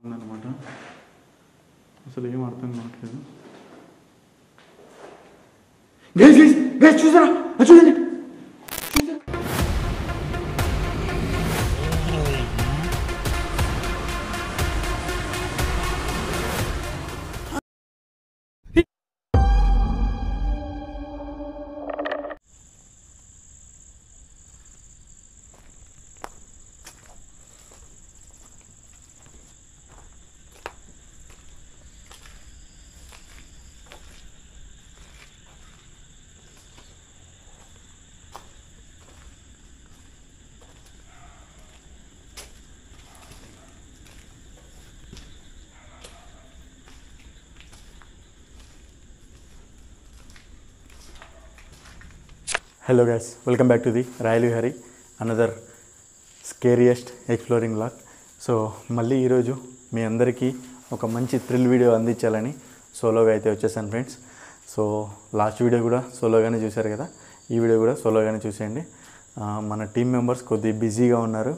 ఉందన్నమాట. అసలు ఏం అర్థం కావట్లేదు. గైస్ గైస్ గైస్ చూసారా, చూడండి. Hello guys, welcome back to the royal Vihari, another scariest exploring vlog. So మళ్ళీ ఈరోజు మీ అందరికీ ఒక మంచి థ్రిల్ వీడియో అందించాలని సోలోగా అయితే వచ్చేసాను ఫ్రెండ్స్. సో లాస్ట్ వీడియో కూడా సోలోగానే చూశారు కదా, ఈ వీడియో కూడా సోలోగానే చూసేయండి. మన టీం మెంబర్స్ కొద్దిగా బిజీగా ఉన్నారు.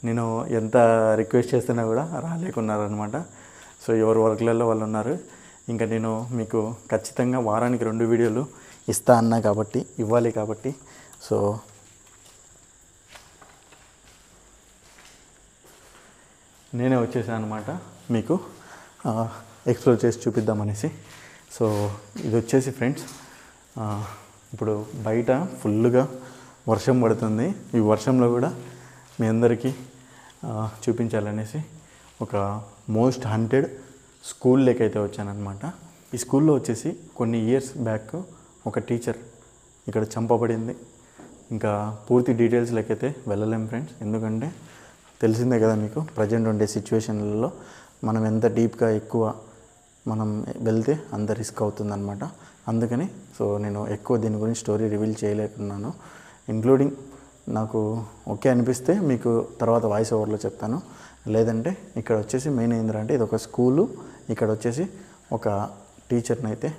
నేను ఎంత రిక్వెస్ట్ చేస్తున్నా కూడా రాలేకున్నారనమాట. సో ఎవరు వర్క్లలో వాళ్ళు ఉన్నారు. ఇంకా నేను మీకు ఖచ్చితంగా వారానికి 2 వీడియోలు ఇస్తా అన్నా కాబట్టి, ఇవ్వాలి కాబట్టి, సో నేనే వచ్చేసాను అనమాట మీకు ఎక్స్ప్లోర్ చేసి చూపిద్దామనేసి. సో ఇది వచ్చేసి ఫ్రెండ్స్, ఇప్పుడు బయట ఫుల్గా వర్షం పడుతుంది. ఈ వర్షంలో కూడా మీ అందరికీ చూపించాలనేసి ఒక మోస్ట్ హంటెడ్ స్కూల్ లేకైతే వచ్చానమాట. ఈ స్కూల్లో వచ్చేసి కొన్ని ఇయర్స్ బ్యాక్ ఒక టీచర్ ఇక్కడ చంపబడింది. ఇంకా పూర్తి డీటెయిల్స్ లేకైతే వెళ్ళలేం ఫ్రెండ్స్, ఎందుకంటే తెలిసిందే కదా మీకు ప్రజెంట్ ఉండే సిచ్యువేషన్లలో మనం ఎంత డీప్గా ఎక్కువ మనం వెళ్తే అంత రిస్క్ అవుతుందన్నమాట. అందుకని సో నేను ఎక్కువ దీని గురించి స్టోరీ రివీల్ చేయలేకున్నాను. ఇంక్లూడింగ్ నాకు ఓకే అనిపిస్తే మీకు తర్వాత వాయిస్ ఓవర్లో చెప్తాను. లేదంటే ఇక్కడ వచ్చేసి మెయిన్ ఏంటంటే ఇది ఒక స్కూలు, ఇక్కడ వచ్చేసి ఒక టీచర్ని అయితే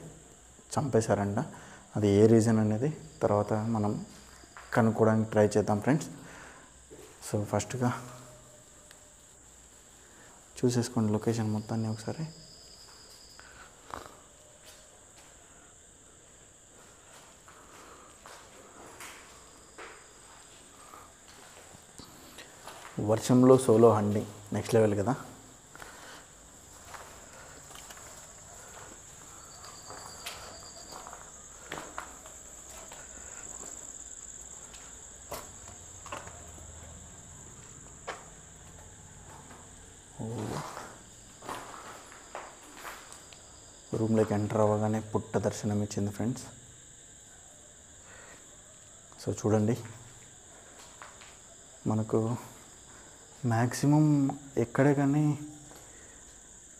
చంపేశారంట. అది ఏ రీజన్ అనేది తర్వాత మనం కనుక్కోవడానికి ట్రై చేద్దాం ఫ్రెండ్స్. సో ఫస్ట్గా చూసేసుకోండి లొకేషన్ మొత్తాన్ని ఒకసారి. వర్షంలో సోలో హంటింగ్ నెక్స్ట్ లెవెల్ కదా. రూమ్లోకి ఎంటర్ అవ్వగానే పుట్ట దర్శనం ఇచ్చింది ఫ్రెండ్స్. సో చూడండి, మనకు మ్యాక్సిమం ఎక్కడే కానీ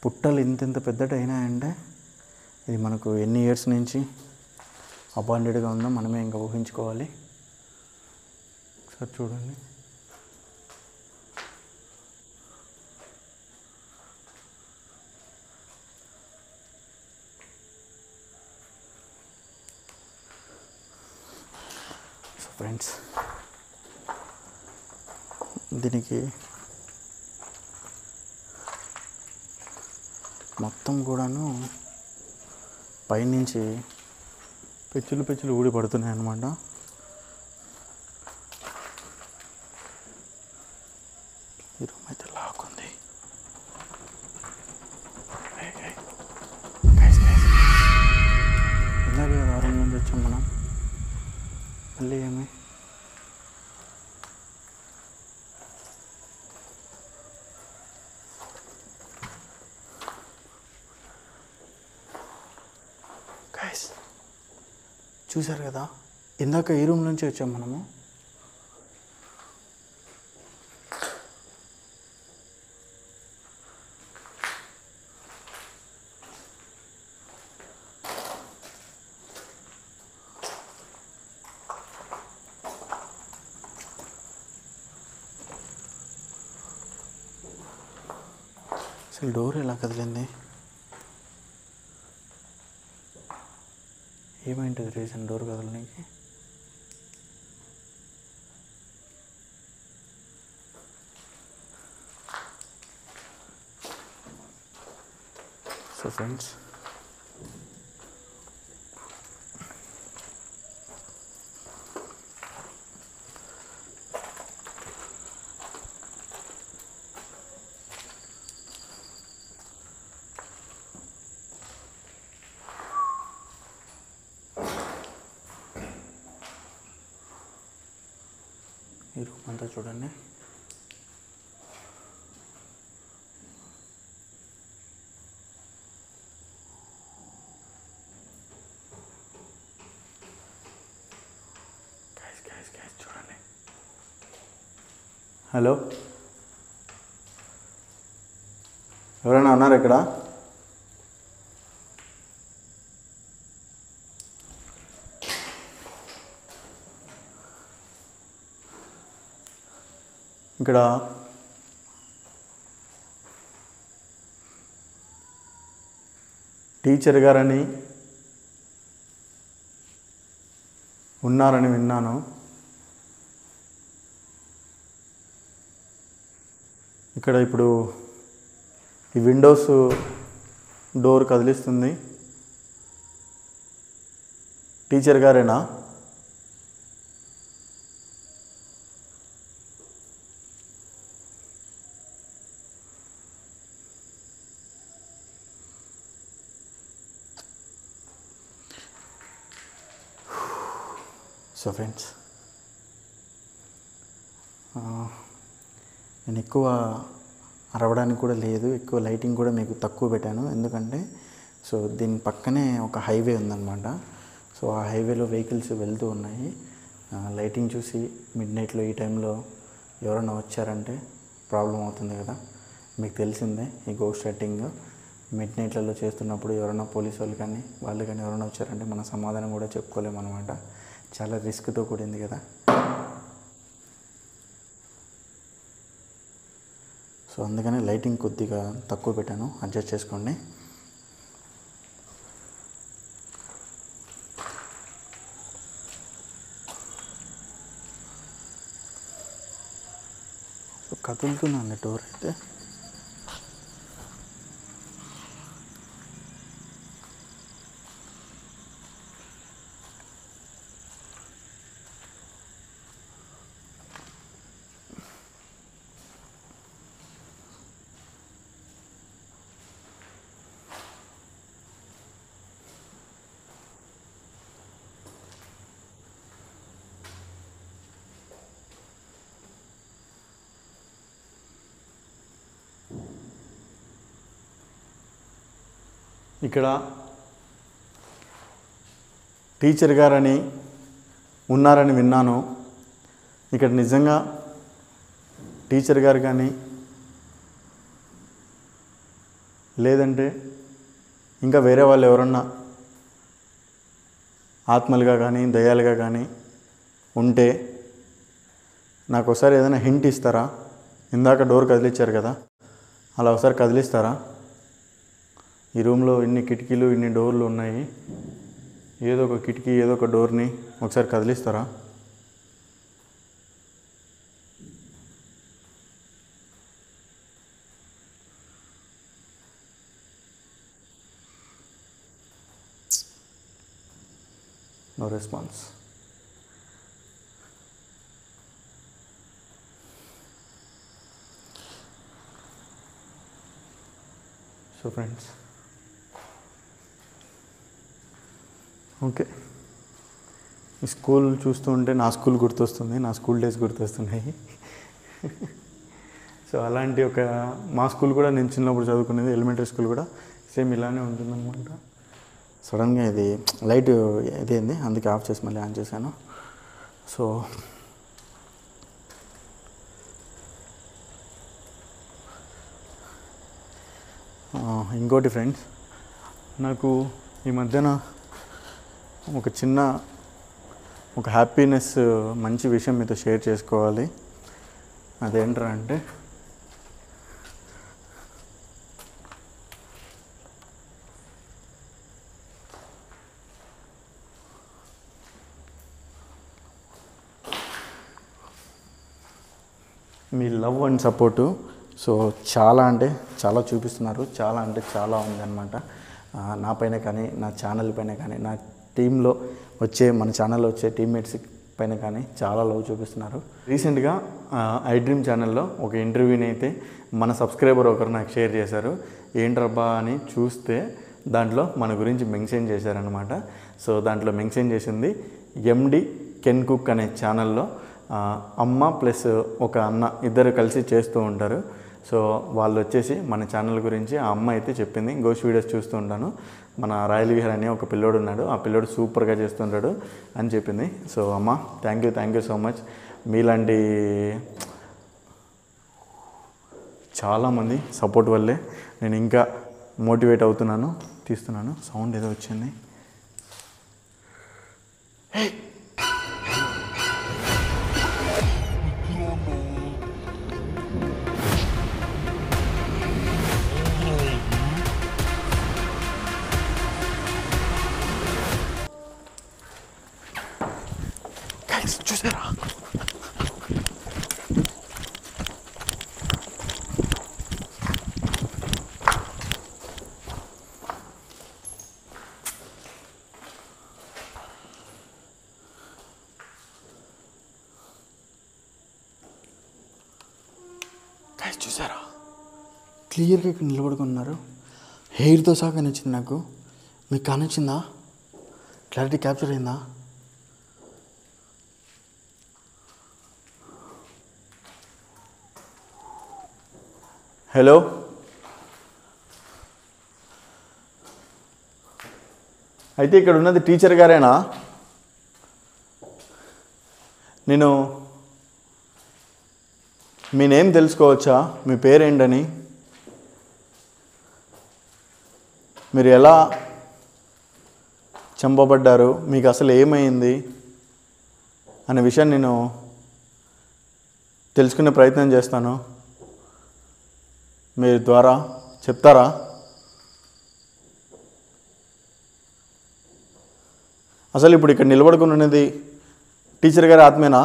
పుట్టలు ఇంత పెద్దటి అయినాయంటే ఇది మనకు ఎన్ని ఇయర్స్ నుంచి అబాండెడ్గా ఉందో మనమే ఇంకా ఊహించుకోవాలి. ఒకసారి చూడండి. ఫ్రెండ్స్ దీనికి మొత్తం కూడాను పైనుంచి పెచ్చులు ఊడి పడుతున్నాయి అన్నమాట. ఈ రూమ్ అయితే లాక్కుంది. ఇందాక కదా ఆ రూమ్ నుంచి వచ్చాం మనం, మళ్ళీ ఏమి గైస్ చూసారు కదా, ఇందాక ఈ రూమ్ నుంచి వచ్చాం మనము. అసలు డోర్ ఎలా కదిలింది, ఏమైంటుంది రీజన్ డోర్ కదలడానికి? సో ఫ్రెండ్స్, ఈ రూమ్ అంతా చూడండి. చూడండి. హలో, ఎవరైనా ఉన్నారు ఇక్కడ? ఇక్కడ టీచర్ గారని ఉన్నారని విన్నాను. ఇక్కడ ఇప్పుడు ఈ విండోస్ డోర్ కదిలిస్తుంది. టీచర్ గారేనా? సో ఫ్రెండ్స్, నేను ఎక్కువ అరవడానికి కూడా లేదు, ఎక్కువ లైటింగ్ కూడా మీకు తక్కువ పెట్టాను. ఎందుకంటే సో దీని పక్కనే ఒక హైవే ఉందన్నమాట. సో ఆ హైవేలో వెహికల్స్ వెళ్తూ ఉన్నాయి. లైటింగ్ చూసి మిడ్ నైట్లో ఈ టైంలో ఎవరైనా వచ్చారంటే ప్రాబ్లం అవుతుంది కదా. మీకు తెలిసిందే ఈ గోస్ట్ రైటింగ్ మిడ్ నైట్లలో చేస్తున్నప్పుడు ఎవరైనా పోలీసు వాళ్ళు కానీ ఎవరైనా వచ్చారంటే మన సమాధానం కూడా చెప్పుకోలేము అనమాట. చాలా రిస్క్తో కూడింది కదా. సో అందుకని లైటింగ్ కొద్దిగా తక్కువ పెట్టాను, అడ్జస్ట్ చేసుకోండి. సో కదులుతున్నాను డోర్ అయితే. ఇక్కడ టీచర్ గారని ఉన్నారని విన్నాను. ఇక్కడ నిజంగా టీచర్ గారు కానీ లేదంటే ఇంకా వేరే వాళ్ళు ఎవరన్నా ఆత్మలుగా కానీ దయ్యాలుగా కానీ ఉంటే నాకు ఒకసారి ఏదైనా హింట్ ఇస్తారా? ఇందాక డోర్ కదిలిచ్చారు కదా, అలా ఒకసారి కదిలిస్తారా? ఈ రూమ్లో ఇన్ని కిటికీలు ఇన్ని డోర్లు ఉన్నాయి. ఏదో ఒక కిటికీ ఏదో ఒక డోర్ని ఒకసారి కదిలిస్తారా? No response. So friends, okay, ఈ స్కూల్ చూస్తూ ఉంటే నా స్కూల్ గుర్తొస్తుంది, నా స్కూల్ డేస్ గుర్తొస్తున్నాయి. సో అలాంటి మా స్కూల్ కూడా నేను చిన్నప్పుడు చదువుకునేది ఎలిమెంటరీ స్కూల్ కూడా సేమ్ ఇలానే ఉంటుందన్నమాట. సడన్గా ఇది లైట్ ఇదేంది, అందుకే ఆఫ్ చేసి మళ్ళీ ఆన్ చేశాను. సో ఇంకోటి ఫ్రెండ్స్, నాకు ఈ మధ్యన ఒక హ్యాపీనెస్ మంచి విషయం మీతో షేర్ చేసుకోవాలి. అదేంట్రా అంటే మీ లవ్ అండ్ సపోర్టు సో చాలా అంటే చాలా చూపిస్తున్నారు, చాలా అంటే చాలా ఉందన్నమాట. నా పైన కానీ, నా ఛానల్ పైన కానీ, నా టీంలో వచ్చే, మన ఛానల్లో వచ్చే టీమ్మేట్స్ పైన కానీ చాలా లవ్ చూపిస్తున్నారు. రీసెంట్గా ఐ డ్రీమ్ ఛానల్లో ఒక ఇంటర్వ్యూని అయితే మన సబ్స్క్రైబర్ ఒకరు నాకు షేర్ చేశారు. ఏంట్రబ్బా అని చూస్తే దాంట్లో మన గురించి మెన్షన్ చేశారనమాట. సో దాంట్లో మెన్షన్ చేసింది ఎండి కెన్ కుక్ అనే ఛానల్లో అమ్మ ప్లస్ ఒక అన్న ఇద్దరు కలిసి చేస్తూ ఉంటారు. సో వాళ్ళు వచ్చేసి మన ఛానల్ గురించి ఆ అమ్మ అయితే చెప్పింది. గోష్ వీడియోస్ చూస్తూ ఉంటాను, మన రాయల్ విహార్ అనే ఒక పిల్లోడు ఉన్నాడు, ఆ పిల్లోడు సూపర్గా చేస్తుంటాడు అని చెప్పింది. సో అమ్మ థ్యాంక్ యూ సో మచ్. మీలాంటి చాలామంది సపోర్ట్ వల్లే నేను ఇంకా మోటివేట్ అవుతున్నాను. తీస్తున్నాను, సౌండ్ ఏదో వచ్చింది. చూసారా, చూసారా క్లియర్గా ఇక్కడ నిలబడుకున్నారు. హెయిర్తో సహా కనిచ్చింది నాకు. మీకు కానిచ్చిందా? క్లారిటీ క్యాప్చర్ అయిందా? హలో, అయితే ఇక్కడ ఉన్నది టీచర్ గారేనా? నేను మీ నేమ్ తెలుసుకోవచ్చా? మీ పేరేంటని, మీరు ఎలా చంపబడ్డారు, మీకు అసలు ఏమైంది అనే విషయాన్ని నేను తెలుసుకునే ప్రయత్నం చేస్తాను. మీరు ద్వారా చెప్తారా? అసలు ఇప్పుడు ఇక్కడ నిలబడుకుని ఉన్నది టీచర్ గారి ఆత్మేనా?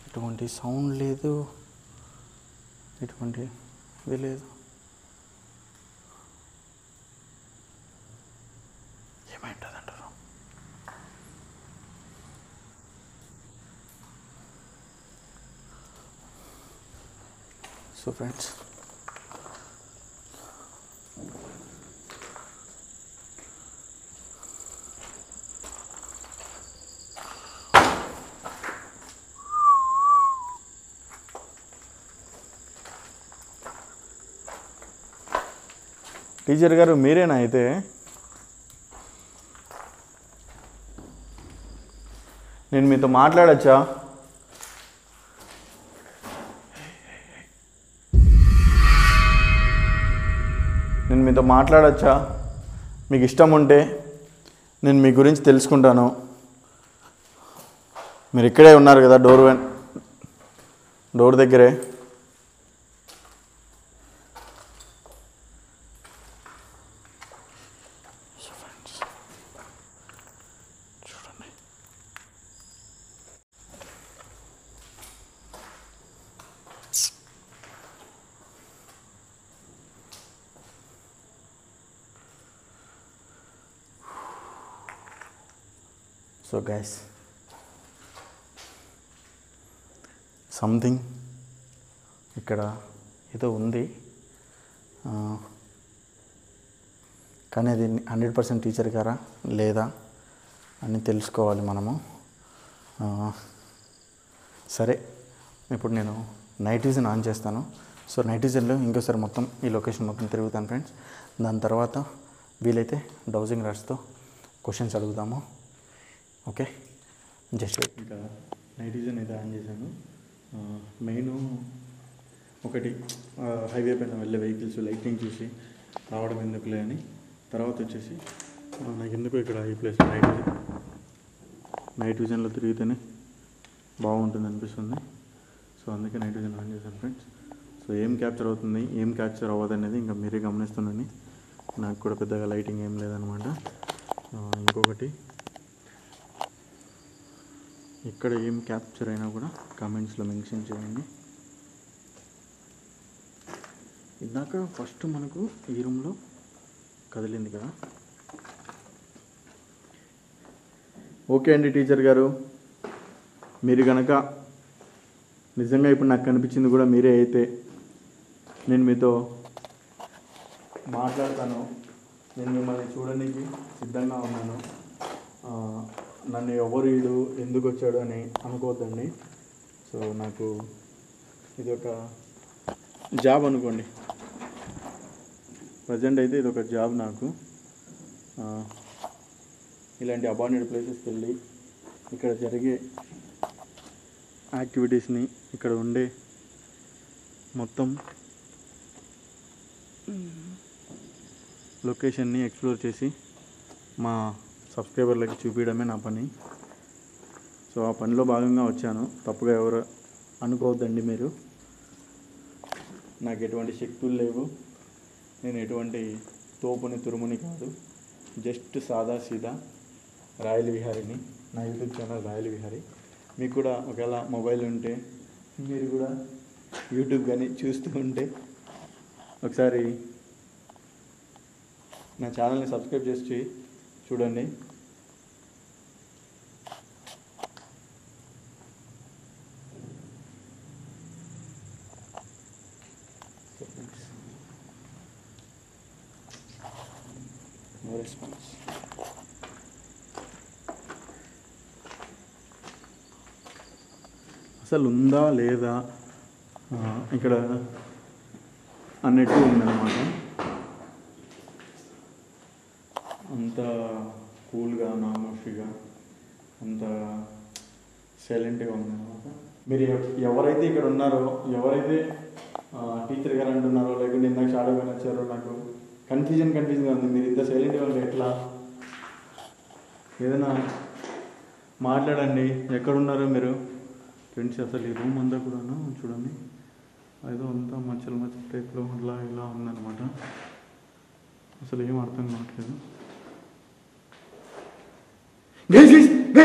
ఎటువంటి సౌండ్ లేదు, ఎటువంటి ఇది లేదు. ఏమైంటుంది అంటారు? సో ఫ్రెండ్స్, టీచర్ గారు మీరేనా? అయితే నేను మీతో మాట్లాడచ్చా? నేను మీతో మాట్లాడచ్చా? మీకు ఇష్టం ఉంటే నేను మీ గురించి తెలుసుకుంటాను. మీరు ఇక్కడే ఉన్నారు కదా, డోర్ దగ్గరే. చూడండి, సో గైస్, సంథింగ్ ఇక్కడ ఏదో ఉంది, కానీ అది 100% టీచర్ గారా లేదా అని తెలుసుకోవాలి మనము. సరే, ఇప్పుడు నేను నైట్ విజన్ ఆన్ చేస్తాను. సో నైట్ విజన్లో ఇంకోసారి మొత్తం ఈ లొకేషన్ మొత్తం తిరుగుతాను ఫ్రెండ్స్. దాని తర్వాత వీలైతే డౌజింగ్ రాడ్స్తో క్వశ్చన్స్ అడుగుదాము. ఓకే, జస్ట్ ఇంకా నైట్ విజన్ అయితే ఆన్ చేశాను. మెయిన్ ఒకటి హైవే పైన వెళ్ళే వెహికల్స్ లైటింగ్ చూసి రావడం ఎందుకులే అని. తర్వాత వచ్చేసి నాకు ఎందుకు ఇక్కడ ఈ ప్లేస్ నైట్ విజన్లో తిరిగితేనే బాగుంటుంది అనిపిస్తుంది. సో అందుకే నైట్ విజన్ ఆన్ చేశాను ఫ్రెండ్స్. సో ఏం క్యాప్చర్ అవుతుంది, ఏం క్యాప్చర్ అవ్వదు అనేది ఇంకా మీరే గమనిస్తుండండి. నాకు కూడా పెద్దగా లైటింగ్ ఏం లేదనమాట. ఇంకొకటి ఇక్కడ ఏం క్యాప్చర్ అయినా కూడా కామెంట్స్లో మెన్షన్ చేయండి. ఇందాక ఫస్ట్ మనకు ఈ రూమ్లో కదిలింది కదా. ఓకే అండి టీచర్ గారు, మీరు కనుక నిజంగా ఇప్పుడు నాకు కనిపించింది కూడా మీరే అయితే నేను మీతో మాట్లాడతాను. నేను మిమ్మల్ని చూడడానికి సిద్ధంగా ఉన్నాను. నన్ను ఎవరు వీడు ఎందుకు వచ్చాడు అని అనుకోవద్దండి. సో నాకు ఇది ఒక జాబ్ అనుకోండి. ప్రజెంట్ అయితే ఇది ఒక జాబ్ నాకు. ఇలాంటి అబాండెడ్ ప్లేసెస్కి వెళ్ళి ఇక్కడ జరిగే యాక్టివిటీస్ని, ఇక్కడ ఉండే మొత్తం లొకేషన్ని ఎక్స్ప్లోర్ చేసి మా సబ్స్క్రైబర్లకి చూపించడమే నా పని. సో ఆ పనిలో భాగంగా వచ్చాను. తప్పుగా ఎవరు అనుకోవద్దండి మీరు. నాకు ఎటువంటి శక్తులు లేవు, నేను ఎటువంటి తోపుని తురుముని కాదు. జస్ట్ సాదా సీదా రాయల్ విహారీని. నా యూట్యూబ్ ఛానల్ రాయల్ విహారీ. మీకు కూడా ఒకవేళ మొబైల్ ఉంటే మీరు కూడా యూట్యూబ్ కానీ చూస్తూ ఉంటే ఒకసారి నా ఛానల్ని సబ్స్క్రైబ్ చేసి చూడండి. No response. అసలు ఉందా లేదా ఇక్కడ అన్నట్టు ఉందన్నమాట. అంత కూల్గా, నామోషిగా, అంత సైలెంట్గా ఉందన్నమాట. మీరు ఎవరైతే ఇక్కడ ఉన్నారో, ఎవరైతే టీచర్ గారు అంటున్నారో, లేకుంటే ఇందాక షాడో గారు వచ్చారో, నాకు కన్ఫ్యూజన్గా ఉంది. మీరు ఇంత సైలెంట్గా ఉంటే ఎట్లా? ఏదైనా మాట్లాడండి. ఎక్కడున్నారో మీరు ఫ్రెండ్స్? అసలు ఈ రూమ్ అంతా కూడాను చూడండి, ఏదో అంతా మచ్చలు టైప్లో అలా ఇలా ఉందన్నమాట. అసలు ఏం అర్థం కావట్లేదు.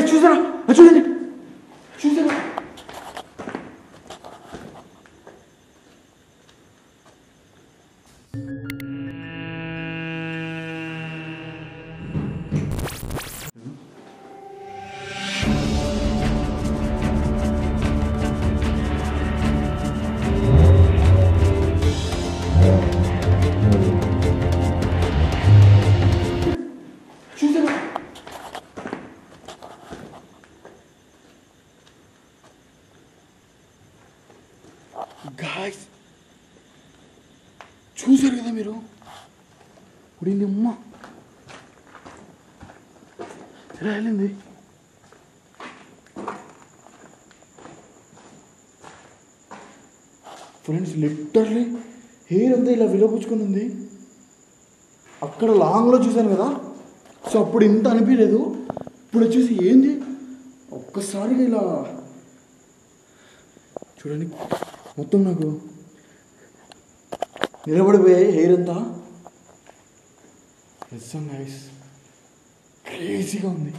చూసారా? చూడండి, చూసారా? గాయ్స్ చూసారు కదా మీరు? ఇప్పుడు అమ్మ ఎలా వెళ్ళింది? ఫ్రెండ్స్ లిటరలీ హెయిర్ అంతా ఇలా విలపుచ్చుకొని ఉంది. అక్కడ లాంగ్లో చూశాను కదా, సో అప్పుడు ఇంత అనిపించలేదు. ఇప్పుడు వచ్చేసి ఏంది ఒక్కసారిగా ఇలా చూడండి, మొత్తం నాకు నిలబడిపోయాయి హెయిర్ అంతా. నిజం నైస్, క్రేజీగా ఉంది.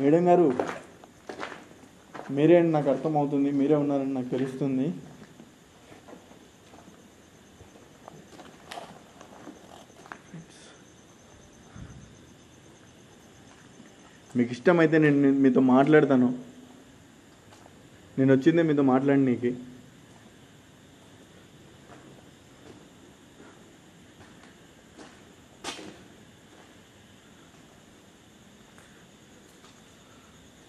మేడం గారు మీరే అని నాకు అర్థమవుతుంది, మీరే ఉన్నారని నాకు తెలుస్తుంది. మీకు ఇష్టమైతే నేను మీతో మాట్లాడతాను. నేను వచ్చిందే మీతో మాట్లాడి నీకు.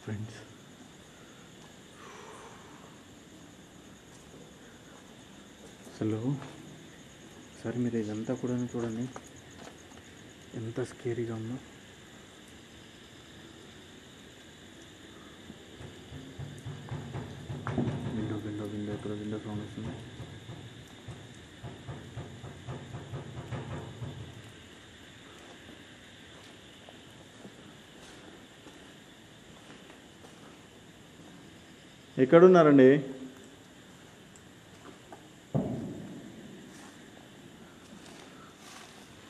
ఫ్రెండ్స్ అసలు సరే మీరు ఇదంతా కూడా చూడండి ఎంత స్కేరీగా ఉందో. ఇక్కడ విండో సౌండ్ వస్తుంది. ఎక్కడున్నారండి?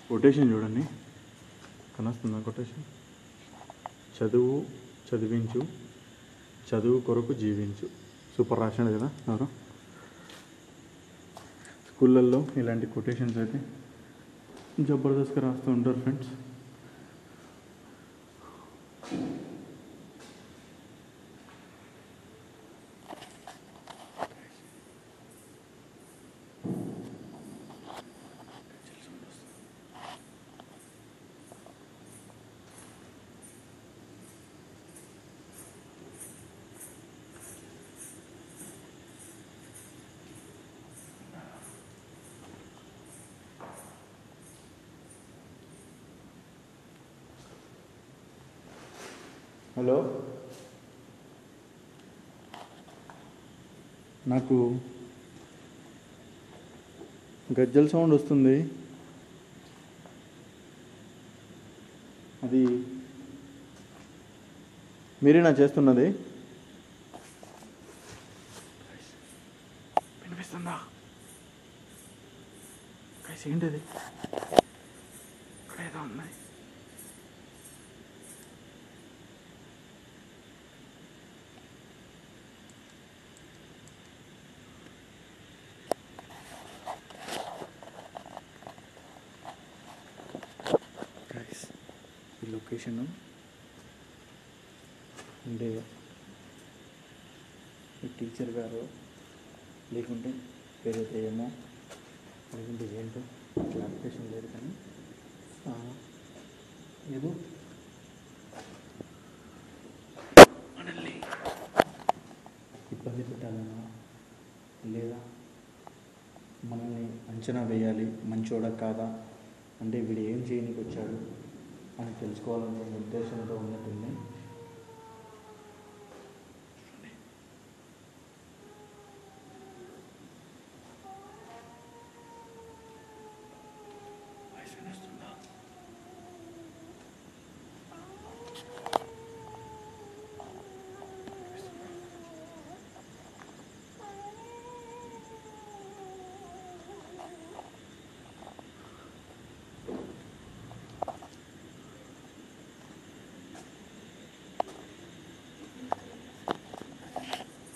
కొటేషన్ చూడండి, కనొస్తుందా కొటేషన్? చదువు చదివించు, చదువు కొరకు జీవించు. సూపర్ రాశాడు కదా ఎవరు? స్కూళ్ళల్లో ఇలాంటి కొటేషన్స్ అయితే జబర్దస్త్గా రాస్తూ ఉంటారు ఫ్రెండ్స్. హలో, నాకు గజ్జల సౌండ్ వస్తుంది. అది మీరేనా చేస్తున్నది? వినిపిస్తుందా? ఏంటిది? ఇక్కడ ఏదో ఉన్నాయి. ఈ లొకేషన్ అంటే ఈ టీచర్ గారు లేకుంటే పేరైతే ఏమో, లేకుంటే ఏంటో క్లారిఫికేషన్ లేదు, కానీ ఏదో మనల్ని ఇబ్బంది పెట్టాలన్నా లేదా మనల్ని అంచనా వేయాలి, మంచోడా కాదా, అంటే వీడు ఏం చేయడానికి వచ్చాడు అని తెలుసుకోవాలనే ఉద్దేశంతో ఉన్నట్టుంది.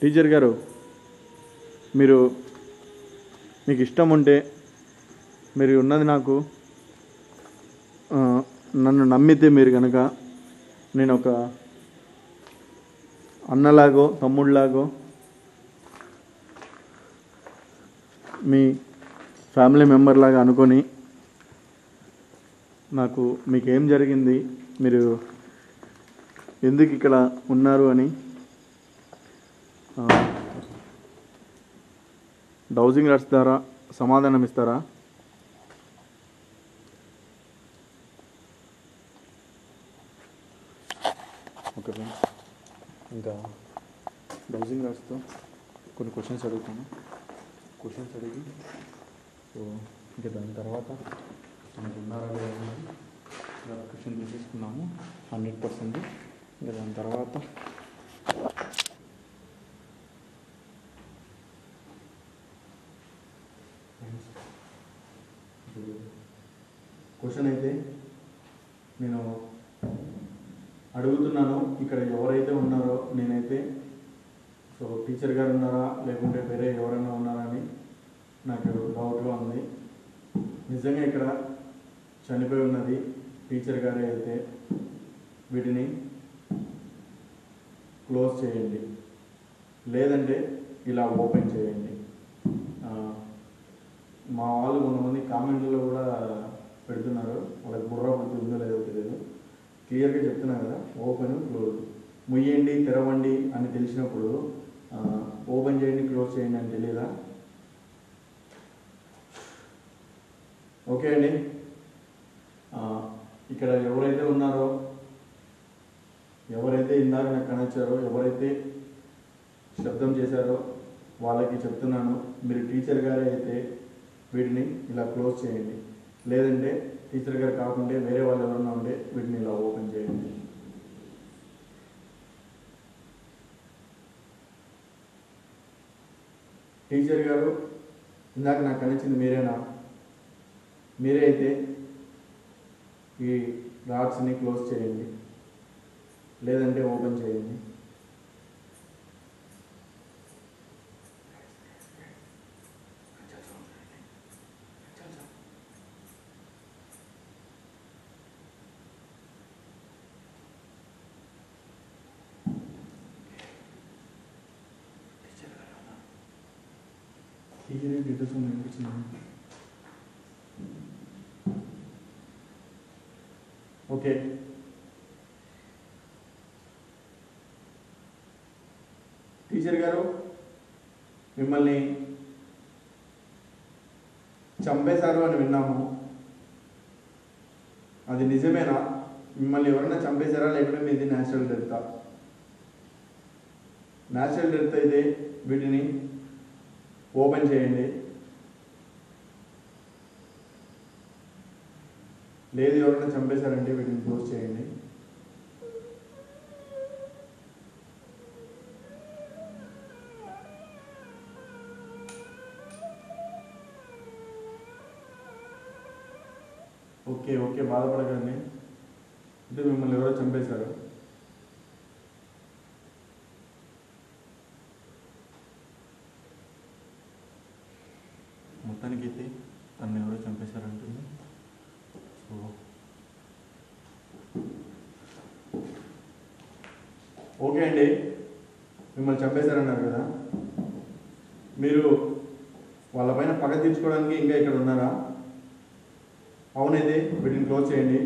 టీచర్ గారు, మీకు ఇష్టం ఉంటే మీరు ఉన్నది నాకు నన్ను నమ్మితే మీరు కనుక నేను ఒక అన్నలాగో తమ్ముళ్ళలాగో మీ ఫ్యామిలీ మెంబర్ లాగా అనుకొని మీకేం జరిగింది, మీరు ఎందుకు ఇక్కడ ఉన్నారు అని డౌజింగ్ రాట్స్ ద్వారా సమాధానం ఇస్తారా? ఓకే ఫ్రెండ్స్, ఇంకా డౌజింగ్ రాట్స్తో కొన్ని క్వశ్చన్స్ అడుగుతాను. క్వశ్చన్స్ అడిగి సో ఇంకా దాని తర్వాత మనకు ఉన్నారా లేదా క్వశ్చన్ తీసేసుకున్నాము 100%. ఇంకా దాని తర్వాత క్వశ్చన్ అయితే నేను అడుగుతున్నాను. ఇక్కడ ఎవరైతే ఉన్నారో నేనైతే సో టీచర్ గారు ఉన్నారా లేకుంటే వేరే ఎవరైనా ఉన్నారా అని నాకు డౌట్గా ఉంది. నిజంగా ఇక్కడ చనిపోయి ఉన్నది టీచర్ గారే అయితే వీటిని క్లోజ్ చేయండి, లేదంటే ఇలా ఓపెన్ చేయండి. మా వాళ్ళు కొంతమంది కామెంట్లలో కూడా పెడుతున్నారు, వాళ్ళకి బుర్ర పుడుతుందో లేదో తెలియదు. క్లియర్గా చెప్తున్నా కదా, ఓపెన్ క్లోజ్, ముయ్యండి తెరవండి అని తెలిసినప్పుడు ఓపెన్ చేయండి క్లోజ్ చేయండి అని తెలియదా? ఓకే అండి, ఇక్కడ ఎవరైతే ఉన్నారో, ఎవరైతే ఇందాక నాకు కనొచ్చారో, ఎవరైతే శబ్దం చేశారో వాళ్ళకి చెప్తున్నాను, మీరు టీచర్ గారే అయితే వీటిని ఇలా క్లోజ్ చేయండి, లేదంటే టీచర్ గారు కాకుండా వేరే వాళ్ళు ఎవరైనా ఉంటే వీటిని ఇలా ఓపెన్ చేయండి. టీచర్ గారు ఇందాక నాకు కనిపించింది మీరేనా? మీరే అయితే ఈ రాడ్స్ని క్లోజ్ చేయండి, లేదంటే ఓపెన్ చేయండి. ఓకే, టీచర్ గారు మిమ్మల్ని చంపేశారు అని విన్నాము, అది నిజమేనా? మిమ్మల్ని ఎవరైనా చంపేశారా లేకుంటే మీది న్యాచురల్ డెత్? న్యాచురల్ డెత్ అయితే వీటిని ఓపెన్ చేయండి, లేదు ఎవరైనా చంపేశారంటే వీటిని క్లోజ్ చేయండి. ఓకే ఓకే, బాధపడకండి. అంటే మిమ్మల్ని ఎవరో చంపేశారు. మొత్తానికైతే తను ఎవరో చంపేశారంటుంది. సో ఓకే అండి, మిమ్మల్ని చంపేశారన్నారు కదా, మీరు వాళ్ళపైన పగ తీర్చుకోవడానికి ఇంకా ఇక్కడ ఉన్నారా? అవునైతే వీటిని క్లోజ్ చేయండి,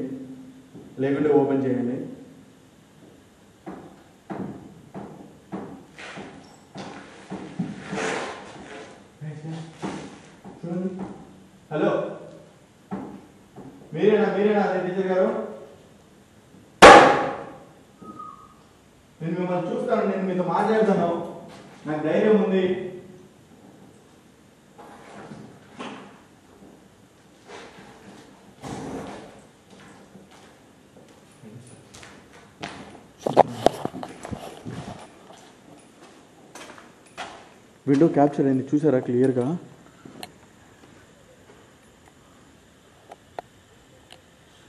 లేకుంటే ఓపెన్ చేయండి. హలో, మీరేనా అదే టీచర్ గారు? నేను మిమ్మల్ని చూస్తాను, నేను మీతో మాట్లాడతాను, నాకు ధైర్యం ఉంది. విండో క్యాప్చర్ అయింది, చూసారా క్లియర్గా?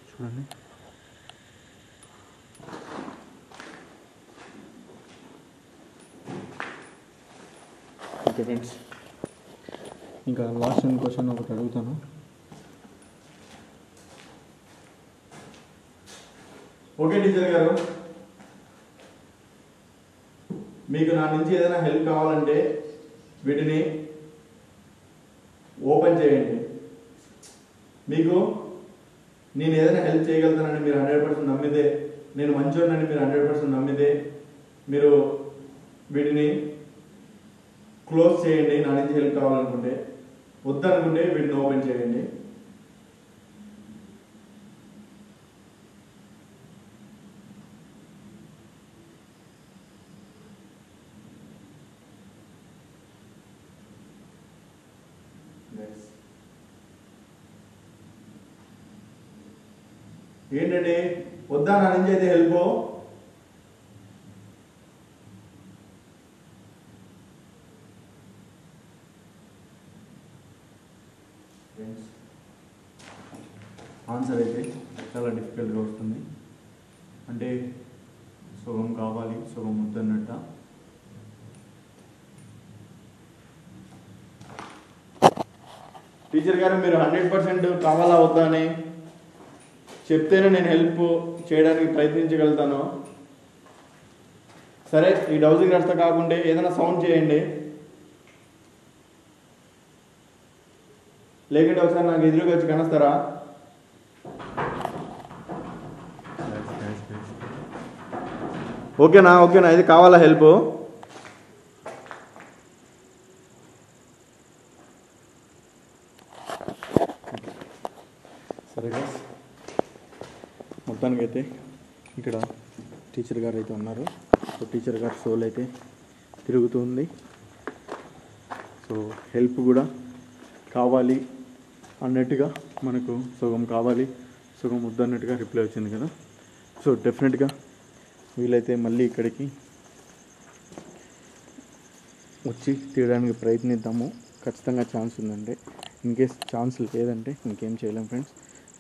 చూడండి. ఓకే ఫ్రెండ్స్, ఇంకా లాస్ట్ క్వశ్చన్ ఒకటి అడుగుతాను. ఓకే టీచర్ గారు, మీకు నా నుంచి ఏదైనా హెల్ప్ కావాలంటే వీటిని ఓపెన్ చేయండి. మీకు నేను ఏదైనా హెల్ప్ చేయగలుగుతానని మీరు 100% నమ్మితే, నేను మంచోడినని మీరు 100% నమ్మితే మీరు వీటిని క్లోజ్ చేయండి. నా నుంచి హెల్ప్ కావాలనుకుంటే, వద్దనుకుంటే వీటిని ఓపెన్ చేయండి. ఏంటండి, వద్దా నా నుంచి అయితే హెల్ప్? ఆన్సర్ అయితే చాలా డిఫికల్ట్గా వస్తుంది. అంటే సుగం కావాలి, సుగం వద్దన్నట్ట. టీచర్ గారు, మీరు 100% కావాలా వద్దా అని చెప్తేనే నేను హెల్ప్ చేయడానికి ప్రయత్నించగలుగుతాను. సరే, ఈ డౌజింగ్ రస్తా కాకుండా ఏదైనా సౌండ్ చేయండి, లేకుంటే ఒకసారి నాకు ఎదురుగా వచ్చి కనస్తారా? ఓకేనా? ఇది కావాలా హెల్ప్? సరే గైస్, మొత్తానికైతే ఇక్కడ టీచర్ గారు అయితే ఉన్నారు. సో టీచర్ గారు సోల్ అయితే తిరుగుతుంది. సో హెల్ప్ కూడా కావాలి అన్నట్టుగా మనకు సుగం కావాలి, సుగం వద్దన్నట్టుగా రిప్లై వచ్చింది కదా. సో డెఫినెట్గా వీలైతే మళ్ళీ ఇక్కడికి వచ్చి తీయడానికి ప్రయత్నిద్దాము. ఖచ్చితంగా ఛాన్స్ ఉందంటే, ఇన్కేస్ ఛాన్స్ లేదంటే ఇంకేం చేయలేం ఫ్రెండ్స్.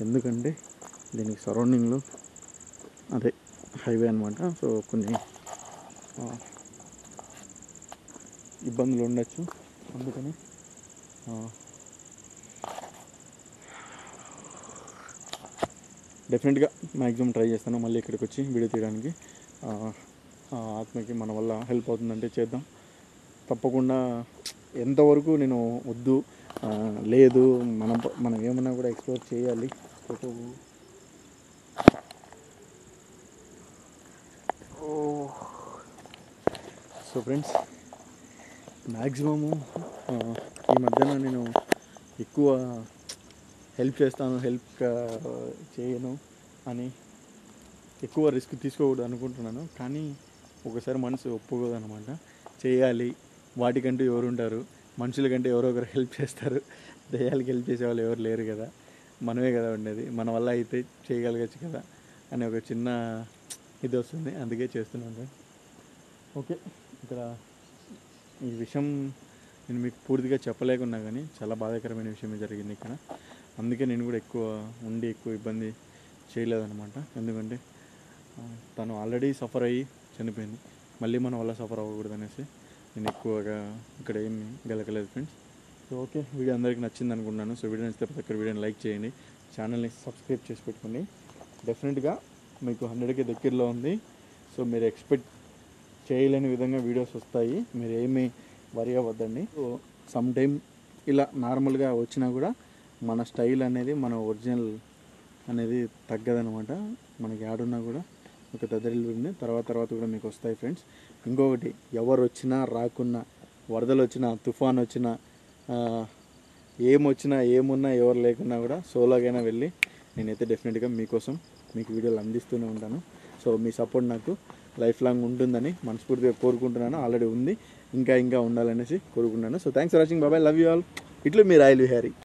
ఎందుకంటే దీనికి సరౌండింగ్లో అదే హైవే అనమాట. సో కొన్ని ఇబ్బందులు ఉండొచ్చు, అందుకని డెఫినెట్గా మ్యాక్సిమం ట్రై చేస్తాను మళ్ళీ ఇక్కడికి వచ్చి వీడియో తీయడానికి. ఆత్మకి మన వల్ల హెల్ప్ అవుతుందంటే చేద్దాం. తప్పకుండా ఎంతవరకు నేను వద్దు లేదు మనం ఏమన్నా కూడా ఎక్స్ప్లోర్ చేయాలి. సో ఫ్రెండ్స్, మ్యాక్సిమము ఈ మధ్యన నేను ఎక్కువ హెల్ప్ చేస్తాను, హెల్ప్ చేయను అని ఎక్కువ రిస్క్ తీసుకోకూడదు అనుకుంటున్నాను. కానీ ఒకసారి మనసు ఒప్పుకోదు అనమాట. చేయాలి, వాటికంటూ ఎవరు ఉంటారు, మనుషుల కంటే ఎవరో ఒకరు హెల్ప్ చేస్తారు. దయ్యాలకి హెల్ప్ చేసే వాళ్ళు ఎవరు లేరు కదా, మనమే కదా ఉండేది. మన వల్ల అయితే చేయగలగచ్చు కదా అని ఒక చిన్న ఇది వస్తుంది, అందుకే చేస్తున్నాను. ఓకే, ఇక్కడ ఈ విషయం నేను మీకు పూర్తిగా చెప్పలేకున్నా కానీ చాలా బాధాకరమైన విషయమే జరిగింది ఇక్కడ. అందుకే నేను కూడా ఎక్కువ ఇబ్బంది చేయలేదన్నమాట. ఎందుకంటే తను ఆల్రెడీ సఫర్ అయ్యి చనిపోయింది, మళ్ళీ మన వల్ల సఫర్ అవ్వకూడదు అనేసి నేను ఎక్కువగా ఇక్కడ ఏమి గెలకలేదు ఫ్రెండ్స్. సో ఓకే, వీడియో అందరికీ నచ్చింది అనుకుంటున్నాను. సో వీడియో నచ్చితే ప్రతి ఒక్కరు వీడియోని లైక్ చేయండి, ఛానల్ని సబ్స్క్రైబ్ చేసి పెట్టుకోండి. డెఫినెట్గా మీకు 100కి దగ్గరలో ఉంది. సో మీరు ఎక్స్పెక్ట్ చేయలేని విధంగా వీడియోస్ వస్తాయి, మీరు ఏమీ వరి అవ్వద్దండి. సో సమ్ టైమ్ ఇలా నార్మల్గా వచ్చినా కూడా మన స్టైల్ అనేది, మన ఒరిజినల్ అనేది తగ్గదనమాట. మనకి యాడున్నా కూడా ఒక దద్దరిల్లు ఉంది, తర్వాత కూడా మీకు వస్తాయి ఫ్రెండ్స్. ఇంకొకటి, ఎవరు వచ్చినా రాకున్నా, వరదలు వచ్చినా, తుఫాన్ వచ్చినా, ఏమొచ్చినా ఏమున్నా, ఎవరు లేకున్నా కూడా సోలోగైనా వెళ్ళి నేనైతే డెఫినెట్గా మీకోసం మీకు వీడియోలు అందిస్తూనే ఉంటాను. సో మీ సపోర్ట్ నాకు లైఫ్ లాంగ్ ఉంటుందని మనస్ఫూర్తిగా కోరుకుంటున్నాను. ఆల్రెడీ ఉంది, ఇంకా ఉండాలనేసి కోరుకుంటున్నాను. So thanks for watching. బాబాయ్, లవ్ యూ ఆల్. ఇట్లు మీ రాయల్ విహారీ.